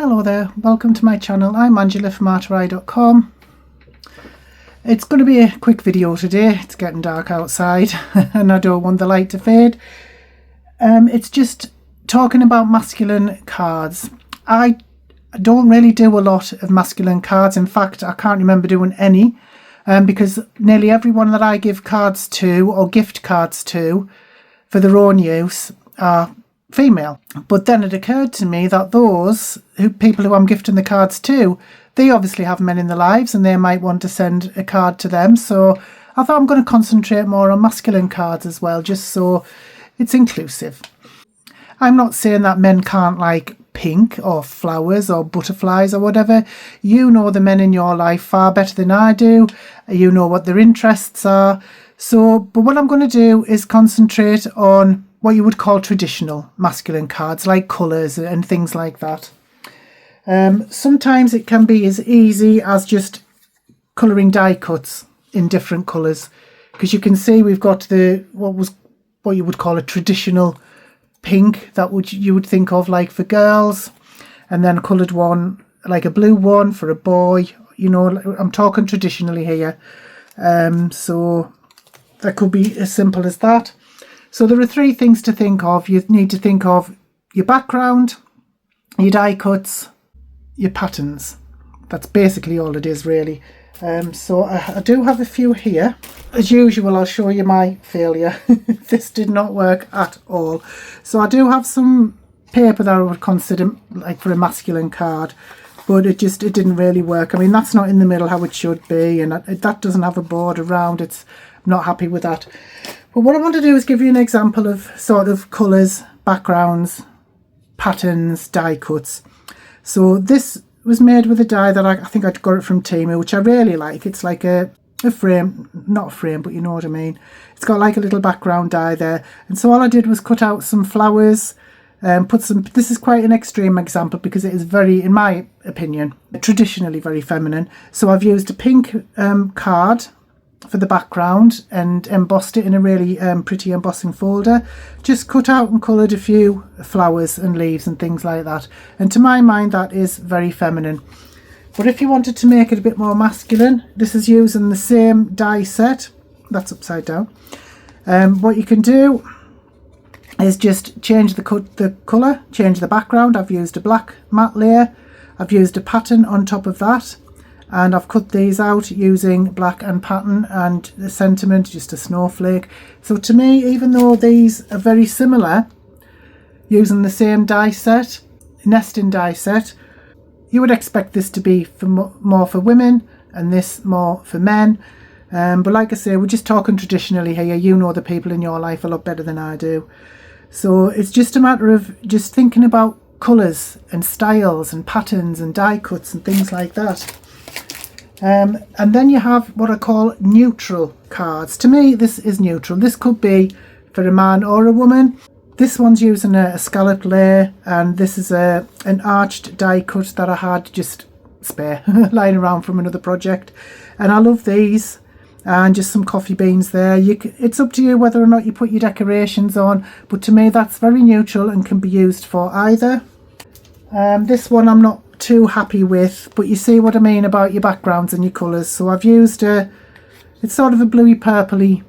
Hello there, welcome to my channel. I'm Angela from artery.com. It's going to be a quick video today. It's getting dark outside and I don't want the light to fade. It's just talking about masculine cards. I don't really do a lot of masculine cards. In fact, I can't remember doing any because nearly everyone that I give cards to or gift cards to for their own use are female. But then it occurred to me that people who I'm gifting the cards to, they obviously have men in their lives and they might want to send a card to them. So I thought I'm going to concentrate more on masculine cards as well, just so it's inclusive. I'm not saying that men can't like pink or flowers or butterflies or whatever. You know the men in your life far better than I do. You know what their interests are. But what I'm going to do is concentrate on what you would call traditional masculine cards, like colours and things like that. Sometimes it can be as easy as just colouring die cuts in different colours, because you can see we've got what you would call a traditional pink that you would think of like for girls, and then a coloured one like a blue one for a boy. You know, I'm talking traditionally here. So that could be as simple as that. So there are three things to think of. You need to think of your background, your die cuts, your patterns. That's basically all it is, really. So I do have a few here. As usual, I'll show you my failure. This did not work at all. So I do have some paper that I would consider like for a masculine card, but it didn't really work. I mean, that's not in the middle how it should be, and that doesn't have a border around. I'm not happy with that. But what I want to do is give you an example of sort of colours, backgrounds, patterns, die cuts. So this was made with a die that I think I got it from Temu, which I really like. It's like a frame, not a frame, but you know what I mean. It's got like a little background die there. And so all I did was cut out some flowers, this is quite an extreme example because it is very, in my opinion, traditionally very feminine. So I've used a pink card for the background and embossed it in a really pretty embossing folder. Just cut out and coloured a few flowers and leaves and things like that, and to my mind that is very feminine. But if you wanted to make it a bit more masculine, this is using the same die set. That's upside down. What you can do is just change the colour, change the background. I've used a black matte layer, I've used a pattern on top of that, and I've cut these out using black and pattern and the sentiment, just a snowflake. So to me, even though these are very similar, using the same die set, nesting die set, you would expect this to be more for women and this more for men. But like I say, we're just talking traditionally here. You know the people in your life a lot better than I do. So it's just a matter of just thinking about colours and styles and patterns and die cuts and things like that. And then you have what I call neutral cards. To me, this is neutral. This could be for a man or a woman. This one's using a scalloped layer, and this is an arched die cut that I had just spare lying around from another project. And I love these, and just some coffee beans there. It's up to you whether or not you put your decorations on, but to me that's very neutral and can be used for either. This one I'm not too happy with, but you see what I mean about your backgrounds and your colours. So I've used it's sort of a bluey purpley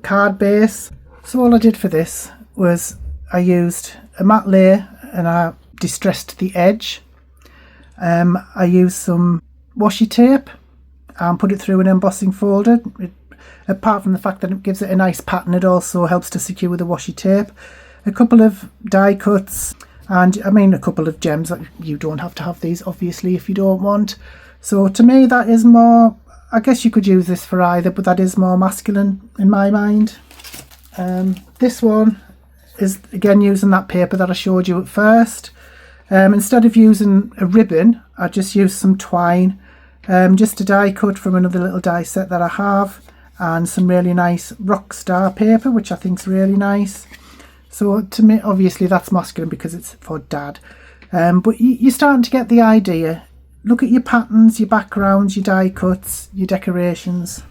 card base. So all I did for this was I used a matte layer and I distressed the edge. I used some washi tape and put it through an embossing folder. Apart from the fact that it gives it a nice pattern, it also helps to secure the washi tape. A couple of die cuts, and I mean a couple of gems. You don't have to have these obviously if you don't want. So to me that is more, I guess you could use this for either, but that is more masculine in my mind. This one is again using that paper that I showed you at first. Instead of using a ribbon, I just used some twine, just a die cut from another little die set that I have, and some really nice rock star paper, which I think is really nice. So to me, obviously that's masculine because it's for dad. But you're starting to get the idea. Look at your patterns, your backgrounds, your die cuts, your decorations.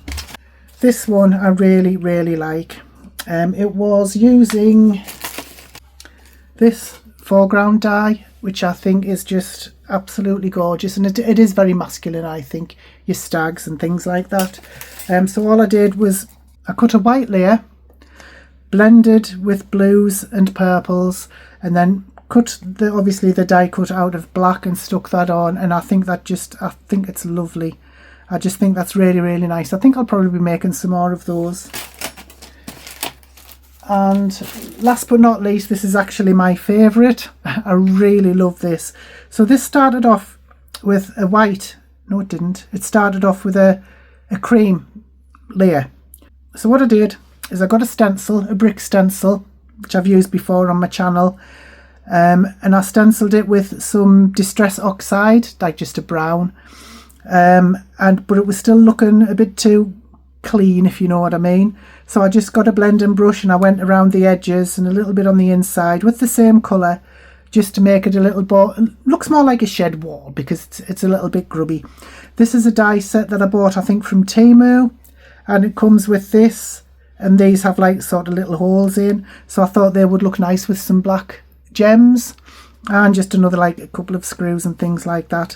This one I really, really like. It was using this foreground die which I think is just absolutely gorgeous, and it is very masculine, I think, your stags and things like that. So all I did was I cut a white layer, blended with blues and purples, and then cut obviously the die cut out of black and stuck that on, and I think it's lovely. I just think that's really, really nice. I think I'll probably be making some more of those. And last but not least, this is actually my favourite. I really love this. So this started off with a white, no it didn't, it started off with a cream layer. So what I did is I got a stencil, a brick stencil, which I've used before on my channel, and I stenciled it with some Distress Oxide, like just a brown, but it was still looking a bit too clean, if you know what I mean. So I just got a blending brush and I went around the edges and a little bit on the inside with the same colour, just to make it a little bit, looks more like a shed wall because it's a little bit grubby. This is a die set that I bought, I think, from Temu, and it comes with this, and these have like sort of little holes in, so I thought they would look nice with some black gems and just another like a couple of screws and things like that.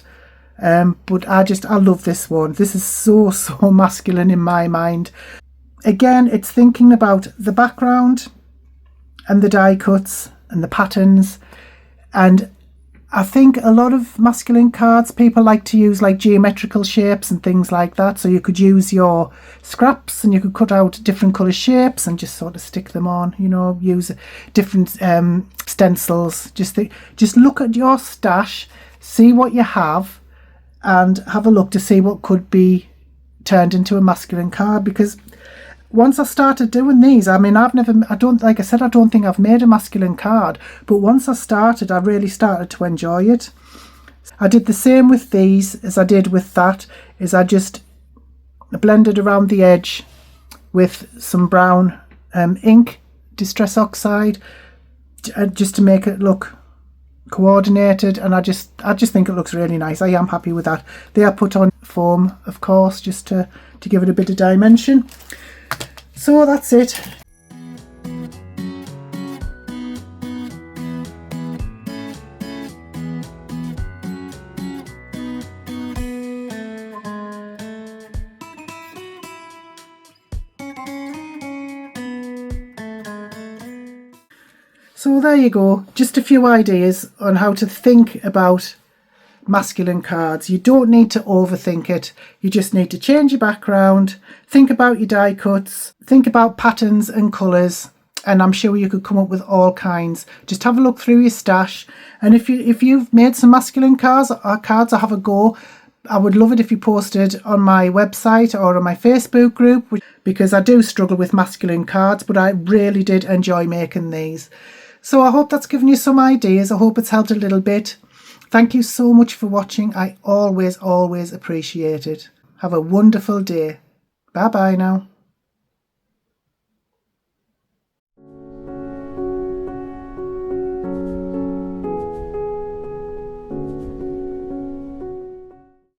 But I love this one. This is so masculine in my mind. Again, it's thinking about the background and the die cuts and the patterns, and I think a lot of masculine cards, people like to use like geometrical shapes and things like that, so you could use your scraps and you could cut out different colour shapes and just sort of stick them on, you know, use different stencils. Just look at your stash, see what you have, and have a look to see what could be turned into a masculine card. Because once I started doing these, I mean, I don't think I've made a masculine card, but once I started, I really started to enjoy it. I did the same with these as I did with that, is I just blended around the edge with some brown ink, Distress Oxide, just to make it look coordinated, and I just think it looks really nice. I am happy with that. They are put on foam, of course, just to give it a bit of dimension. So that's it. So there you go, just a few ideas on how to think about masculine cards. You don't need to overthink it. You just need to change your background, think about your die cuts, think about patterns and colours, and I'm sure you could come up with all kinds. Just have a look through your stash, and if you've made some masculine cards or have a go. I would love it if you posted on my website or on my Facebook group, because I do struggle with masculine cards, but I really did enjoy making these. So I hope that's given you some ideas. I hope it's helped a little bit. Thank you so much for watching. I always appreciate it. Have a wonderful day. Bye bye now.